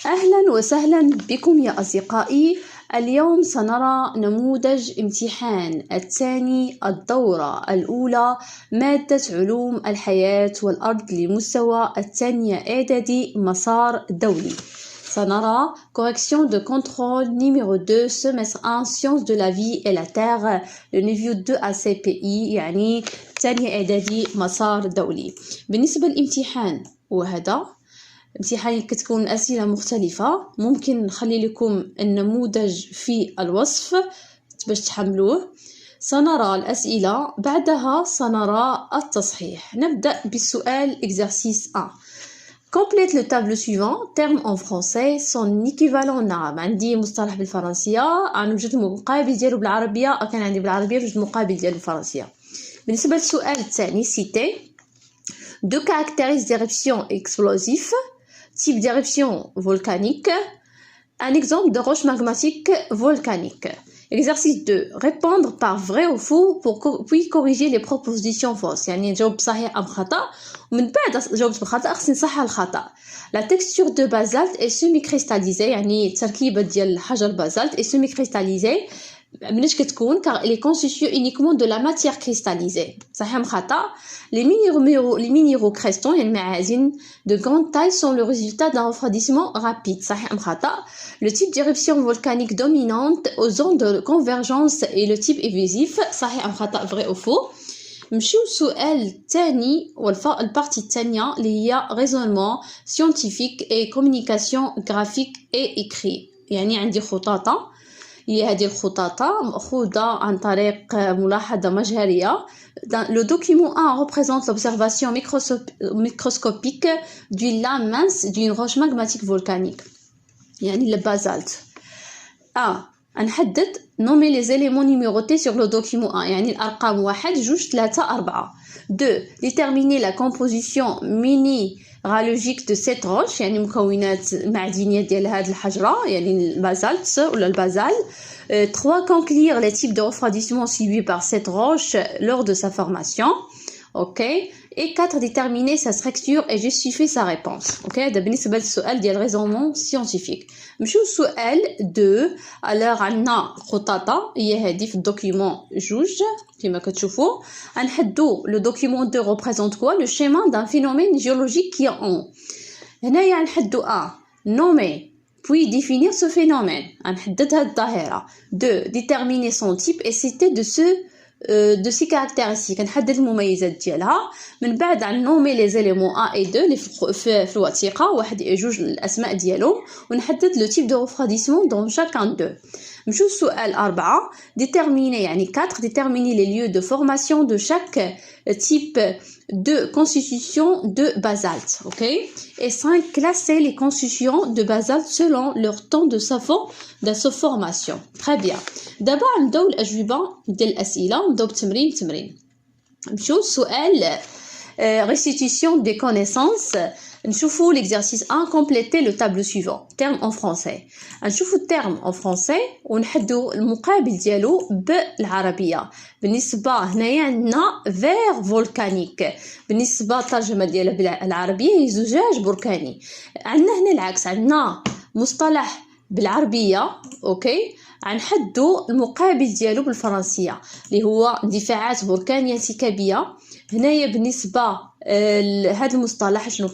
أهلا وسهلا بكم يا أصدقائي. اليوم سنرى نموذج امتحان الثاني الدورة الأولى مادة علوم الحياة والأرض لمستوى الثانية إعدادي مسار دولي. سنرى correction de contrôle numéro 2 semestre 1 sciences de la vie et la terre le niveau 2 ACPI يعني ثانية إعدادي مسار دولي. بالنسبة للامتحان وهذا امتحان كتكون أسئلة مختلفة، ممكن نخلي لكم النموذج في الوصف باش تحملوه. سنرى الأسئلة بعدها سنرى التصحيح. نبدأ بالسؤال exercice 1. Complète le tableau suivant terme en français son équivalent en arabe. عندي مصطلح بالفرنسية، نوجد مقابل ديالو بالعربية، كان عندي بالعربية وجد مقابل ديالو بالفرنسية. بالنسبة للسؤال الثاني citer deux caractéristiques d'éruption explosif, type d'éruption volcanique, un exemple de roche magmatique volcanique. Exercice 2. Répondre par vrai ou faux puis corriger les propositions fausses. يعني نجاوب صحيح أم خطأ ومن بعد جاوبت بخطأ خصني نصحح الخطأ. La texture de basalte est semi-cristallisée يعني التركيبة ديال الحجر البازالت est semi-cristallisée. مناش كتكون car elle est constituée uniquement de la matière cristallisée. صحيح أم خطأ. Les minéraux crestons يعني المعادن de grande taille sont le résultat d'un refroidissement rapide. صحيح أم خطأ. Le type d'éruption volcanique dominante aux zones de convergence et le type évasif. صحيح أم خطأ vrai ou faux. نمشيو للسؤال الثاني والبارتي الثانية اللي هي raisonnement scientifique et communication graphique et écrit. يعني عندي خطاطة، هي هذه الخطاطة مأخوذة عن طريق ملاحظة مجهرية. Le document 1 représente l'observation microscopique d'une lame mince d'une roche magmatique volcanique يعني البازالت. نحدد nommer les éléments numérotés sur le document 1 يعني الأرقام 1 2 3 4. 2. Déterminer la composition minéralogique de cette roche يعني مكونات معدنية ديال هذه الحجرة يعني البازالت ولا البازال. 3. Conclure les types de refroidissement subis par cette roche lors de sa formation. OK. Et 4. Déterminer sa structure et justifier sa réponse. OK. هذا بالنسبة للسؤال ديال raisonnement scientifique. نمشيو للسؤال 2. alors عندنا خطاطة هي هذه في الدوكيمون 2 كما كتشوفوا. غنحدو لو دوكيمون 2 représente quoi le schéma d'un phénomène géologique qui est en. هنايا غنحدو nommer puis définir ce phénomène. غنحدد هاد الظاهرة. 2. Déterminer son type et citer de ces caractéristiques. نحدد المميزات ديالها. من بعد نومي لي زيليمون 1 et 2 اللي في الوثيقه واحد جوج الاسماء ديالهم ونحدد لو تيب دو ريفراديسمون دون شاكان دو. نمشيو للسؤال 4. déterminer يعني 4 déterminer les lieux de formation de chaque type de constitution de basalte. OK. Et 5. classer les constitutions de basalte selon leur temps de sa formation. Très bien. دابا نبداو الاجوبه ديال الاسئله، نبداو بالتمرين. نمشيو للسؤال restitution des connaissances. نشوفوا l'exercice 1 compléter le tableau suivant terme en français. نشوفوا الترم en français ونحدوا المقابل ديالو بالعربيه. بالنسبه هنايا عندنا فير فولكانيك، بالنسبه الترجمه ديالها بالعربيه هي زجاج بركاني. عندنا هنا العكس، عندنا مصطلح بالعربيه اوكي غنحدوا المقابل ديالو بالفرنسيه اللي هو اندفاعات بركانيه انسكابيه. هنايا بالنسبه هذا المصطلح شنو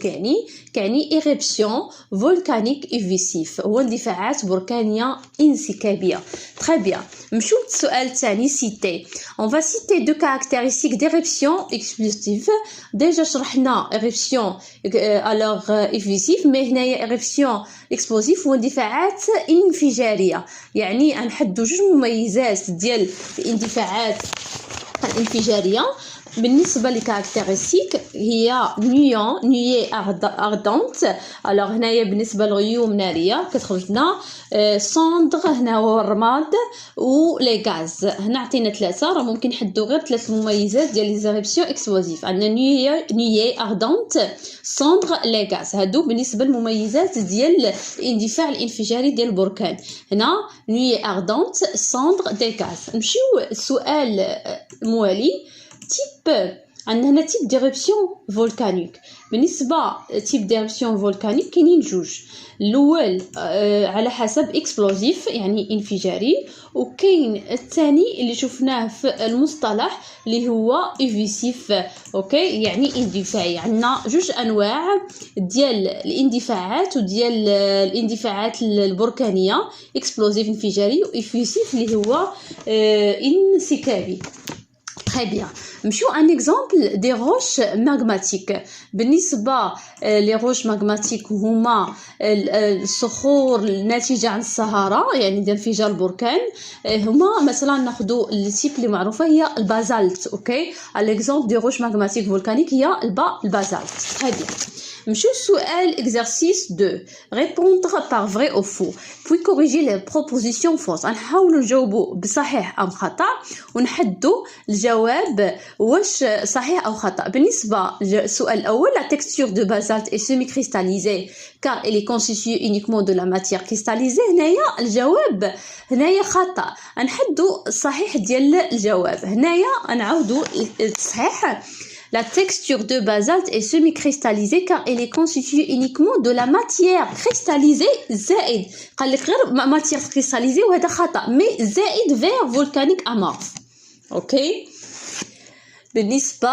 كيعني éruption volcanique évasif هو اندفاعات بركانيه انسكابيه. très bien. نمشيو للسؤال الثاني citer. on va citer deux caractéristiques d'éruption explosive. déjà شرحنا éruption alors évasif mais هنايا éruption explosive هو اندفاعات انفجاريه. يعني غنحدوا جوج مميزات ديال الاندفاعات الانفجاريه. بالنسبه لكاركتيرستيك هي نيي ardente. alors هنايا بالنسبه للغيوم ناريه كتخرج لنا صندغ هنا هو الرماد و لي غاز. هنا عطينا 3 راه ممكن نحدوا غير 3 مميزات ديال لي زيربسيون اكسبلوزيف. عندنا نيي ardente صندغ لي غاز، هادو بالنسبه للمميزات ديال الاندفاع الانفجاري ديال البركان. هنا نيي ardente صندغ دي غاز. نمشيو السؤال الموالي type عندنا هنا تيب ديرuption فولكانيك. بالنسبه تيب ديرuption فولكانيك كاينين جوج، الاول على حسب اكسبلوزيف يعني انفجاري، وكاين الثاني اللي شفناه في المصطلح اللي هو ايفيسيف اوكي يعني اندفاعي. عندنا جوج انواع ديال الاندفاعات وديال الاندفاعات البركانيه، اكسبلوزيف انفجاري وايفيسيف اللي هو انسكابي. Très bien. نمشيو ان اكزامبل دي روش ماغماتيك. بالنسبه لي روش ماغماتيك هما الصخور الناتجه عن الصهاره يعني ديال انفجار البركان. هما مثلا ناخذوا التيب اللي معروفه هي البازالت اوكي. الاكزامبل دي روش ماغماتيك فولكانيك هي البازالت. Très bien. نمشيو السؤال exercice 2 répondre par vrai ou faux puis corriger les propositions fausses. نحاولوا نجاوبوا بصحيح ام خطا ونحدوا الجواب واش صحيح او خطا. بالنسبه للسؤال الاول la texture de basalte est semi cristallisée car elle est constituée uniquement de la matière cristallisée. هنايا الجواب هنايا خطا. نحدوا الصحيح ديال الجواب. هنايا نعاودوا الصحيح. La texture de basalte est semi-cristallisée car elle est constituée uniquement de la matière cristallisée زائد. قال لك غير matière cristallisée وهذا خطأ mais زائد vers volcanique amorphe. اوكي. بالنسبة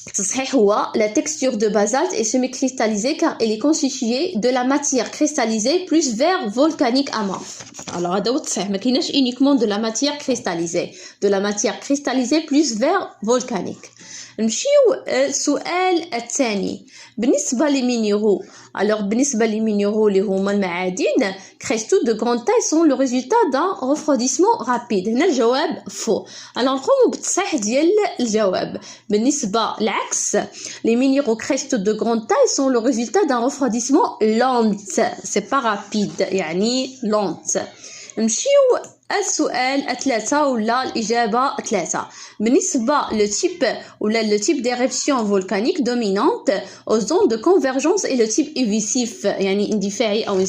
التصحيح هو la texture de basalte est semi-cristallisée car elle est constituée de la matière cristallisée plus vers volcanique amorphe. Alors هذا هو التصحيح، ما كايناش uniquement de la matière cristallisée, de la matière cristallisée plus vers volcanique. نمشيو السؤال الثاني بالنسبه لي مينيرو. alors بالنسبه لي مينيرو اللي هما المعادن cristaux de grande taille sont le résultat d'un refroidissement rapide. هنا الجواب فو. alors نقوموا بالتصحيح ديال الجواب. بالنسبه العكس les minéraux cristaux de grande taille sont le résultat d'un refroidissement lent c'est pas rapide يعني lent. نمشيو السؤال الثلاثة ولا الإجابة ثلاثة. بالنسبة للتيب ولا للتيب d'éruption volcanique dominante aux zones de convergence et le type évicif يعني اندفاعي أو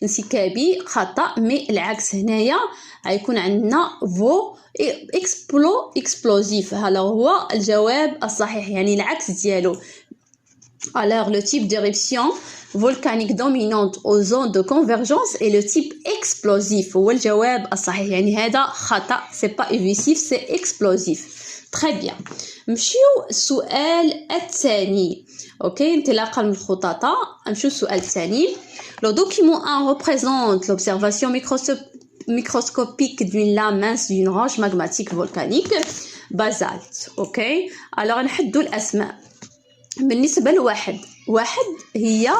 انسكابي خطأ. مي العكس هنايا غيكون عندنا فو explosif. هذا هو الجواب الصحيح يعني العكس ديالو. Alors le type d'éruption volcanique dominante aux zones de convergence et le type explosif هو الجواب الصحيح يعني هذا خطأ c'est pas évicif c'est explosif. Très bien. نمشيو السؤال الثاني اوكي انطلاقا من الخططة. نمشيو السؤال الثاني. Le document 1 représente l'observation microscopique d'une lame mince d'une roche magmatique volcanique basalte اوكي. alors نحدوا الأسماء. بالنسبة لواحد هي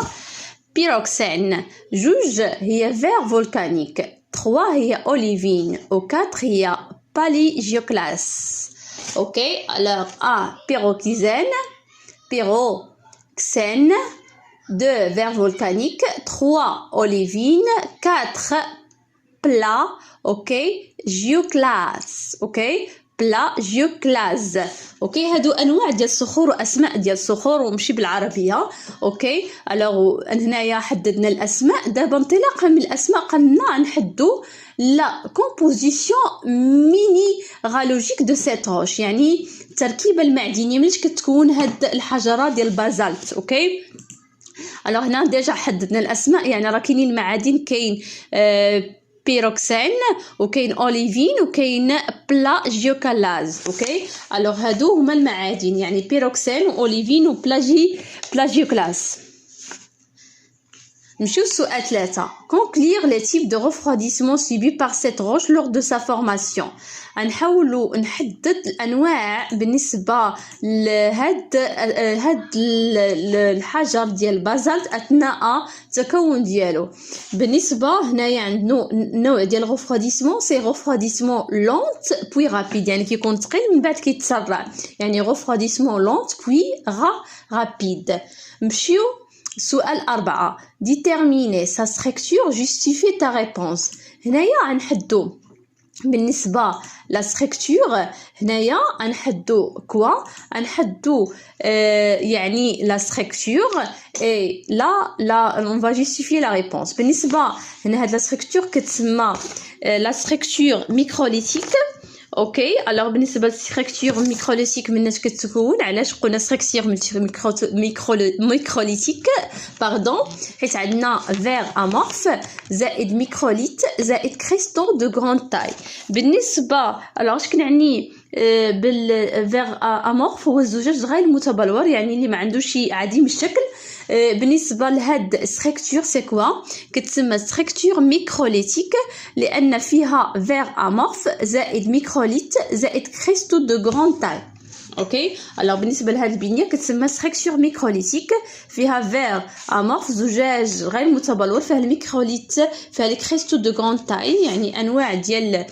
بيروكسين، جوج هي فير فولكانيك، 3 هي أوليفين، و 4 هي باليجيوكلاس. اوكي alors بيروكسين 2 فير فولكانيك، 3 أوليفين، 4 بلا اوكي جيوكلاس اوكي بلاجيوكلاز. اوكي هادو انواع ديال الصخور واسماء ديال الصخور ومشي بالعربيه. اوكي الوغ هنايا حددنا الاسماء. دابا انطلاقا من الاسماء قلنا نحدو لا كومبوزيسيون مينيرالوجيك دو سيت روش يعني التركيبه المعدنيه مليش كتكون هاد الحجره ديال البازالت. اوكي الوغ هنا ديجا حددنا الاسماء يعني راه كاينين المعادن كاين بيروكسين وكاين اوليفين وكاين بلاجيوكلاز. اوكي الوغ هادو هما المعادن يعني بيروكسين واوليفين وبلاجيوكلاز. نمشيو السؤال 3. conclure les types de refroidissement subis par cette roche lors de sa formation. نحاولوا نحدد الانواع بالنسبه لهاد الحجر ديال البازالت اثناء التكون ديالو. بالنسبه هنايا عندنا نوع ديال الرفروديسمون سي رفروديسمون لونت بوي رابيد يعني كيكون ثقيل من بعد كيتسرع يعني رفروديسمون لونت بوي رابيد. نمشيو سؤال 4. déterminer sa structure justifie ta réponse. هنايا غنحدو بالنسبه لا ستركتور هنايا غنحدو كوا غنحدو يعني لا ستركتور اي لا اون فا جوستيفيي لا ريبونس. بالنسبه هنا هاد لا ستركتور كتسمى لا ستركتور ميكروليتيك اوكي. الوغ بالنسبه للستركتور ميكروليتيك مناش كتكون، علاش قلنا ستركتور ميكروليتيك باردون، حيت عندنا فير امورف زائد ميكروليت زائد كريستون دو غراند تاي. بالنسبه الوغ اش كنعني بالفير امورف هو الزجاج غير متبلور، يعني اللي ما عندوش عديم الشكل. بالنسبه لهاد الستركتور سي كوا كتسمى ستركتور ميكروليتيك لان فيها فير امورف زائد ميكروليت زائد كريستو دو غراند تاي. اوكي. الوغ بالنسبه لهاد البنيه كتسمى ستركتور ميكروليتيك، فيها فير امورف زجاج غير متبلور، فيها الميكروليت، فيها لي كريستو دو غراند تاي، يعني انواع ديال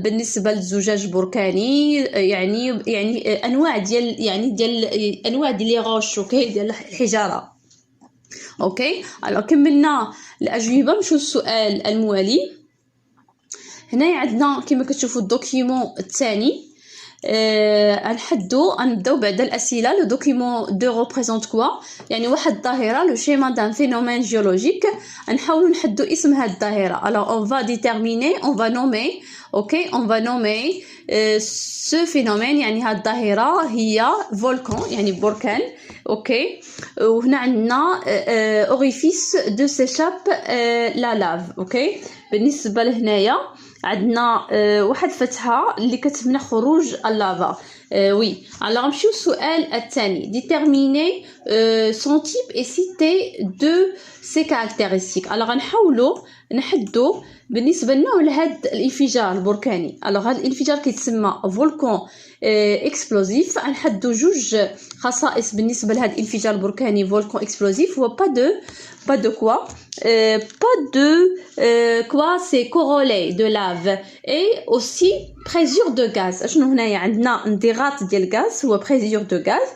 بالنسبه للزجاج بركاني، يعني انواع ديال انواع ديال لي روش، اوكي، ديال الحجاره. اوكي. الوغ كملنا الاجوبه، نمشيو للسؤال الموالي. هنايا عندنا كما كتشوفوا الدوكيومون الثاني. نبداو بعد الاسئله. لو دوكيومون دو ريبريزونت كوا، يعني واحد الظاهره، لو شيما دان فينومين جيولوجيك، نحاولوا نحدوا اسم هاد الظاهره. الوغ اون فا ديتيرميني، اون فا نومي، اوكي، اون فا نومي سو فينومين، يعني هاد الظاهره هي فولكان، يعني بركان. اوكي. وهنا عندنا اوريفيس دو سيشاب لا لاف. اوكي. بالنسبه لهنايا عندنا واحد فتحه اللي كتمنع خروج اللافا. وي. الوغ نمشيو للسؤال الثاني. ديتيرميني سون تيب اي سيتي دو سي كاركتيرستيك. الوغ نحاولوا نحدوا بالنسبه لنوع لهاد الانفجار البركاني. الوغ هاد الانفجار كيتسمى فولكان اكسبلوزيف. نحدوا جوج خصائص بالنسبه لهاد الانفجار البركاني فولكان اكسبلوزيف. هو pas de quoi quoi c'est corolé de lave et aussi présure de gaz. شنو هنايا عندنا انضغاط ديال الغاز، هو présure de gaz.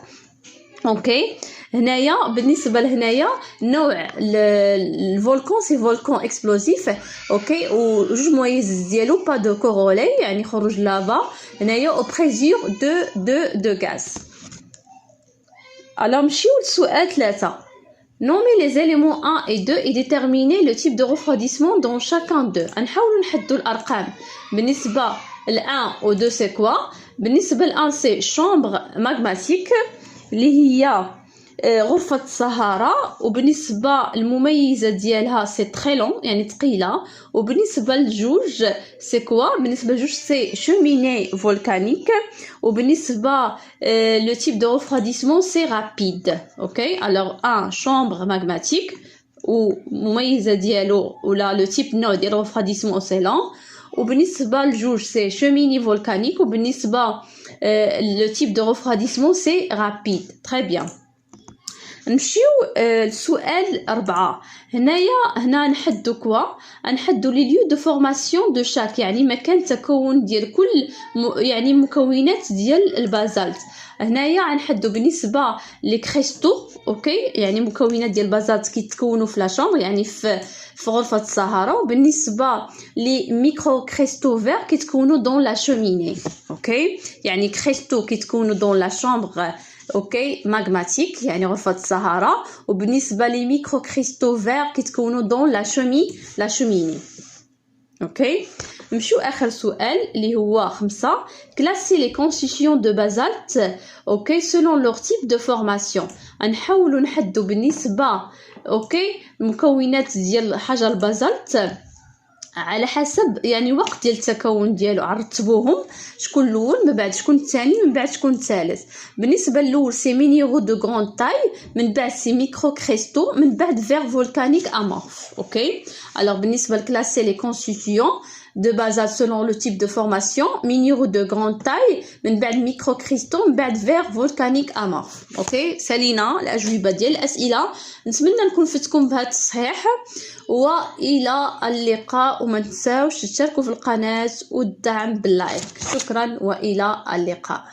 اوكي. هنايا بالنسبه لهنايا نوع الفولكان سي فولكان اكسبلوزيف. اوكي. وجوج مميز ديالو با دو كورولي، يعني خروج لافا هنايا، او بريزور دو غاز. الو نمشيو للسؤال 3. Nommer les éléments 1 et 2 et déterminer le type de refroidissement dans chacun d'eux. نحاولوا نحدوا الارقام. بالنسبه ل 1 و 2 c'est quoi؟ بالنسبه ل 1 c'est chambre magmatique اللي هي غرفة الصهارة، وبالنسبة المميزة ديالها سي تري لون، يعني ثقيلة. وبالنسبة لجوج سي كوا؟ بالنسبة لجوج سي شوميني فولكانيك. وبالنسبة لو تيب دو ريفراديسمون سي رابيد. اوكي. الوغ ان شامبر ماغماتيك ومميزة ديالو ولا لو تيب نوع ديال ريفراديسمون سي لون. وبالنسبة لجوج سي شوميني فولكانيك. وبالنسبة لو تيب دو ريفراديسمون سي رابيد. تري بيان. نمشيو للسؤال 4. هنا نحدو كوا؟ نحدو لي ليو دو فورماسيون دو شاك، يعني مكان تكون ديال كل يعني مكونات ديال البازالت. هنايا نحدو بالنسبه لي كريستو. اوكي. يعني مكونات ديال البازالت كيتكونوا في لا شامبر، يعني في غرفه الصهاره. وبالنسبه لي ميكرو كريستو فير كيتكونوا دون لا شوميني. اوكي. يعني كريستو كيتكونوا دون لا شامبر، اوكي، ماغماتيك، يعني غرفة الصهارة. وبالنسبة لي ميكرو كريستو فير كيتكونوا دون لا شوميني. اوكي. نمشيو اخر سؤال اللي هو 5. كلاسي لي كونستيتيون دو بازالت، اوكي، سولون لور تيب دو فورماسيون. نحاولوا نحدوا بالنسبة، اوكي، المكونات ديال حجر البازالت على حسب يعني وقت ديال التكون ديالو. رتبوهم، شكون الاول من بعد شكون الثاني من بعد شكون الثالث. بالنسبه للاول سي مينيرو دو غراند تاي، من بعد سي ميكرو كريستو، من بعد فير فولكانيك امورف. اوكي. الوغ بالنسبه لكلاسي لي كونستيتيون de basalt selon le type de formation, minéraux de grande taille, من بعد microcristaux، من بعد verre volcanique amorphe. اوكي. سالينا الاجوبه ديال الاسئله. نتمنى نكون فتكم بهذا التصحيح، والى اللقاء. وما تنساوش تشتركوا في القناه والدعم باللايك. شكرا والى اللقاء.